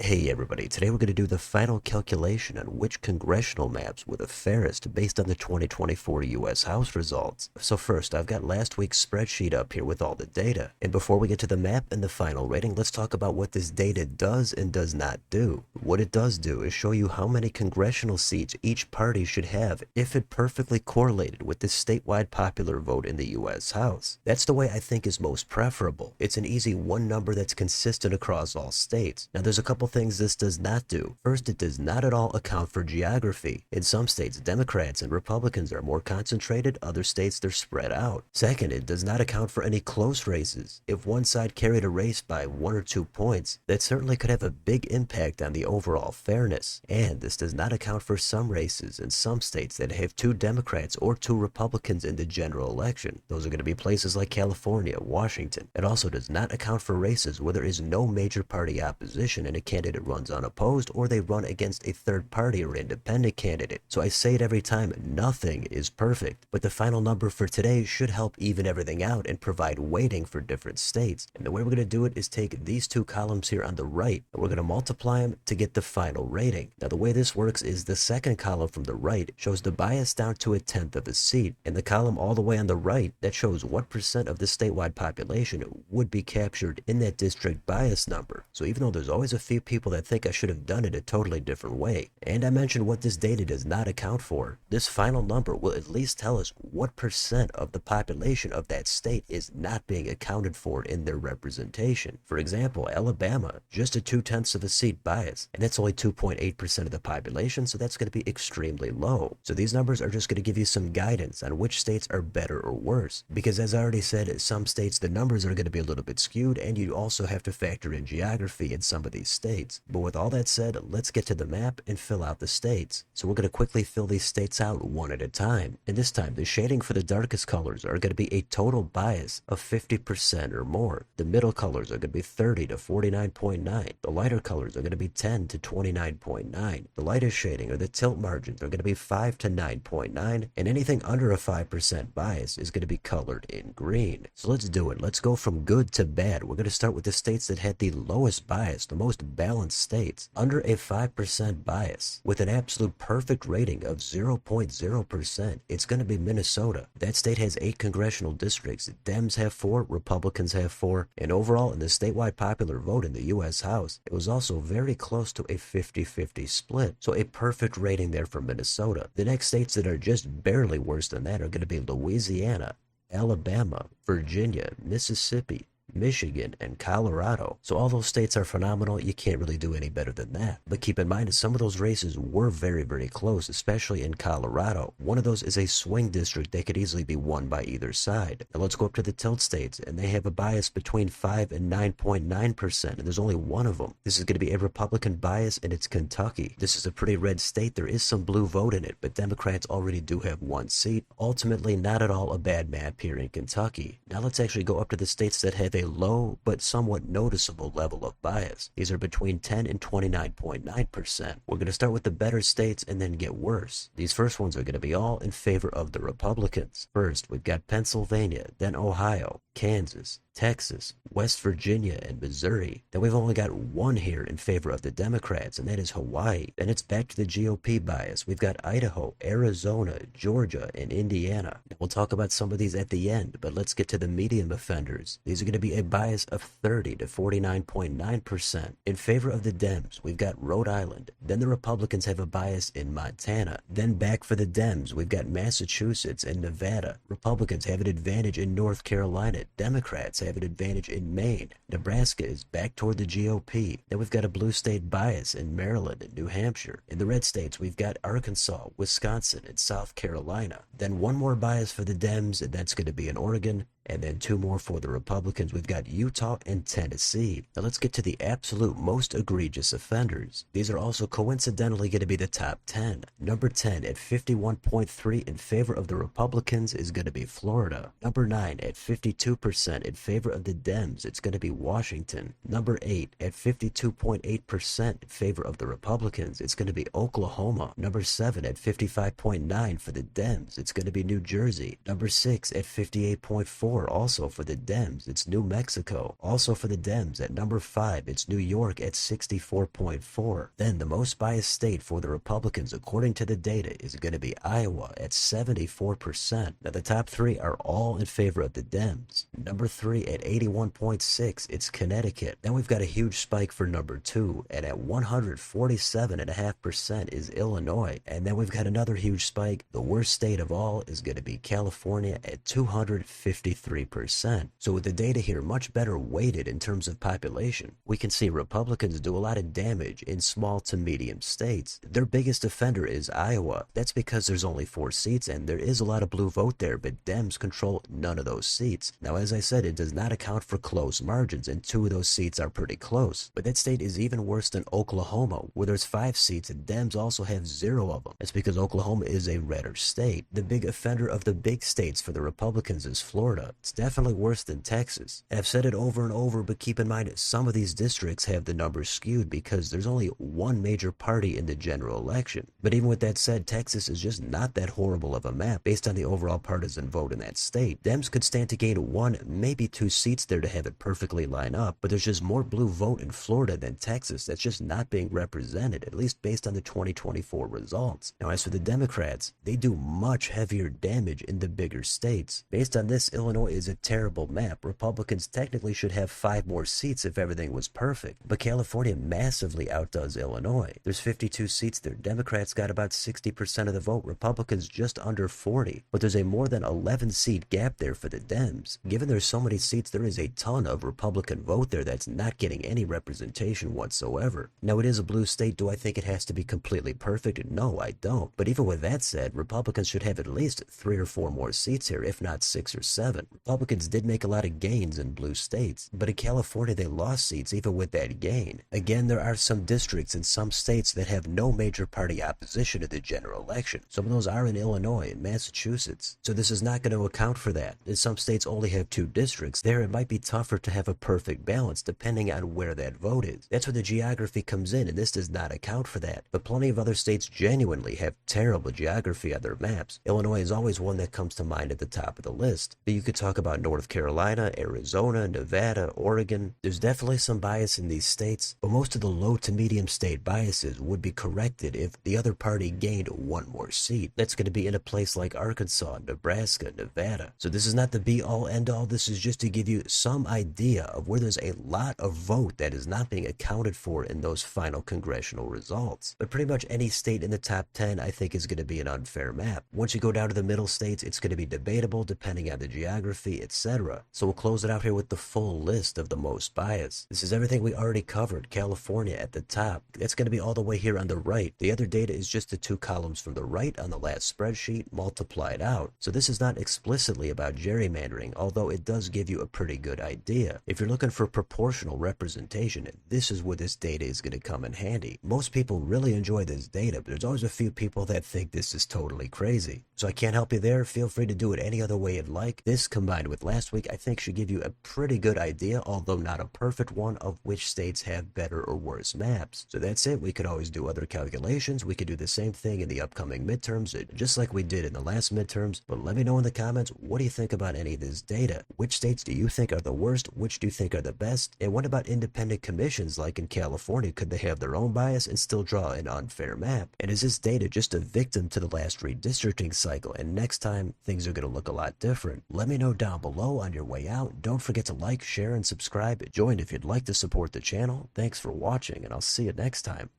Hey everybody, today we're going to do the final calculation on which congressional maps were the fairest based on the 2024 US House results. So first, I've got last week's spreadsheet up here with all the data. And before we get to the map and the final rating, let's talk about what this data does and does not do. What it does do is show you how many congressional seats each party should have if it perfectly correlated with the statewide popular vote in the US House. That's the way I think is most preferable. It's an easy one number that's consistent across all states. Now there's a couple things this does not do. First, it does not at all account for geography. In some states, Democrats and Republicans are more concentrated, other states they're spread out. Second, it does not account for any close races. If one side carried a race by 1 or 2 points, that certainly could have a big impact on the overall fairness. And this does not account for some races in some states that have 2 Democrats or 2 Republicans in the general election. Those are going to be places like California, Washington. It also does not account for races where there is no major party opposition and a candidate runs unopposed or they run against a third party or independent candidate. So I say it every time, nothing is perfect, but the final number for today should help even everything out and provide weighting for different states. And the way we're going to do it is take these 2 columns here on the right and we're going to multiply them to get the final rating. Now the way this works is the second column from the right shows the bias down to 1/10 of a seat, and the column all the way on the right that shows what percent of the statewide population would be captured in that district bias number. So even though there's always a few people that think I should have done it a totally different way, and I mentioned what this data does not account for, this final number will at least tell us what percent of the population of that state is not being accounted for in their representation. For example, Alabama, just a 2/10 of a seat bias, and that's only 2.8% of the population, so that's going to be extremely low. So these numbers are just going to give you some guidance on which states are better or worse, because as I already said, some states the numbers are going to be a little bit skewed, and you also have to factor in geography in some of these states. But with all that said, let's get to the map and fill out the states. So we're going to quickly fill these states out one at a time. And this time, the shading for the darkest colors are going to be a total bias of 50% or more. The middle colors are going to be 30 to 49.9. The lighter colors are going to be 10 to 29.9. The lightest shading or the tilt margins are going to be 5 to 9.9. And anything under a 5% bias is going to be colored in green. So let's do it. Let's go from good to bad. We're going to start with the states that had the lowest bias, the most balanced states, under a 5% bias, with an absolute perfect rating of 0.0%. It's going to be Minnesota. That state has 8 congressional districts. Dems have 4, Republicans have 4, and overall in the statewide popular vote in the US House, it was also very close to a 50-50 split. So a perfect rating there for Minnesota. The next states that are just barely worse than that are going to be Louisiana, Alabama, Virginia, Mississippi, Michigan, and Colorado. So all those states are phenomenal. You can't really do any better than that. But keep in mind that some of those races were very, very close, especially in Colorado. One of those is a swing district that could easily be won by either side. Now let's go up to the tilt states, and they have a bias between 5 and 9.9%, and there's only one of them. This is going to be a Republican bias, and it's Kentucky. This is a pretty red state. There is some blue vote in it, but Democrats already do have 1 seat. Ultimately, not at all a bad map here in Kentucky. Now let's actually go up to the states that have a low but somewhat noticeable level of bias. These are between 10 and 29.9%. We're going to start with the better states and then get worse. These first ones are going to be all in favor of the Republicans. First, we've got Pennsylvania, then Ohio, Kansas, Texas, West Virginia, and Missouri. Then we've only got one here in favor of the Democrats, and that is Hawaii. Then it's back to the GOP bias. We've got Idaho, Arizona, Georgia, and Indiana. Now, we'll talk about some of these at the end, but let's get to the medium offenders. These are going to be a bias of 30 to 49.9%. In favor of the Dems, we've got Rhode Island. Then the Republicans have a bias in Montana. Then back for the Dems, we've got Massachusetts and Nevada. Republicans have an advantage in North Carolina. Democrats have an advantage in Maine. Nebraska is back toward the GOP. Then we've got a blue state bias in Maryland and New Hampshire. In the red states, we've got Arkansas, Wisconsin, and South Carolina. Then one more bias for the Dems, and that's going to be in Oregon. And then 2 more for the Republicans. We've got Utah and Tennessee. Now let's get to the absolute most egregious offenders. These are also coincidentally going to be the top 10. Number 10 at 51.3 in favor of the Republicans is going to be Florida. Number 9 at 52% in favor of the Dems, it's going to be Washington. Number 8 at 52.8% in favor of the Republicans, it's going to be Oklahoma. Number 7 at 55.9 for the Dems, it's going to be New Jersey. Number 6 at 58.4 4 also for the Dems, it's New Mexico. Also for the Dems at number 5, it's New York at 64.4. Then the most biased state for the Republicans according to the data is going to be Iowa at 74%. Now the top 3 are all in favor of the Dems. Number 3 at 81.6, it's Connecticut. Then we've got a huge spike for number 2, and at 147.5% is Illinois. And then we've got another huge spike. The worst state of all is going to be California at 253%. So with the data here much better weighted in terms of population, we can see Republicans do a lot of damage in small to medium states. Their biggest offender is Iowa. That's because there's only 4 seats and there is a lot of blue vote there, but Dems control none of those seats. Now, as I said, it does not account for close margins, and 2 of those seats are pretty close. But that state is even worse than Oklahoma, where there's 5 seats and Dems also have 0 of them. That's because Oklahoma is a redder state. The big offender of the big states for the Republicans is Florida. It's definitely worse than Texas. And I've said it over and over, but keep in mind some of these districts have the numbers skewed because there's only one major party in the general election. But even with that said, Texas is just not that horrible of a map based on the overall partisan vote in that state. Dems could stand to gain 1, maybe 2 seats there to have it perfectly line up, but there's just more blue vote in Florida than Texas that's just not being represented, at least based on the 2024 results. Now, as for the Democrats, they do much heavier damage in the bigger states. Based on this, Illinois is a terrible map. Republicans technically should have 5 more seats if everything was perfect, but California massively outdoes Illinois. There's 52 seats there. Democrats got about 60% of the vote, Republicans just under 40, but there's a more than 11 seat gap there for the Dems. Given there's so many seats, there is a ton of Republican vote there that's not getting any representation whatsoever. Now, it is a blue state. Do I think it has to be completely perfect? No, I don't. But even with that said, Republicans should have at least 3 or 4 more seats here, if not 6 or 7. Republicans did make a lot of gains in blue states, but in California they lost seats even with that gain. Again, there are some districts in some states that have no major party opposition to the general election. Some of those are in Illinois and Massachusetts. So this is not going to account for that. In some states only have 2 districts. There it might be tougher to have a perfect balance depending on where that vote is. That's where the geography comes in, and this does not account for that. But plenty of other states genuinely have terrible geography on their maps. Illinois is always one that comes to mind at the top of the list. But you could talk about North Carolina, Arizona, Nevada, Oregon. There's definitely some bias in these states, but most of the low to medium state biases would be corrected if the other party gained 1 more seat. That's going to be in a place like Arkansas, Nebraska, Nevada. So this is not the be all end all. This is just to give you some idea of where there's a lot of vote that is not being accounted for in those final congressional results. But pretty much any state in the top 10 I think is going to be an unfair map. Once you go down to the middle states, it's going to be debatable depending on the geography, etc. So we'll close it out here with the full list of the most bias. This is everything we already covered. California at the top. That's going to be all the way here on the right. The other data is just the 2 columns from the right on the last spreadsheet multiplied out. So this is not explicitly about gerrymandering, although it does give you a pretty good idea. If you're looking for proportional representation, this is where this data is going to come in handy. Most people really enjoy this data, but there's always a few people that think this is totally crazy. So I can't help you there. Feel free to do it any other way you'd like. This combined with last week, I think should give you a pretty good idea, although not a perfect one, of which states have better or worse maps. So that's it. We could always do other calculations. We could do the same thing in the upcoming midterms, just like we did in the last midterms. But let me know in the comments, what do you think about any of this data? Which states do you think are the worst? Which do you think are the best? And what about independent commissions like in California? Could they have their own bias and still draw an unfair map? And is this data just a victim to the last redistricting cycle, and next time things are going to look a lot different? Let me know down below on your way out. Don't forget to like, share, and subscribe. Join if you'd like to support the channel. Thanks for watching, and I'll see you next time.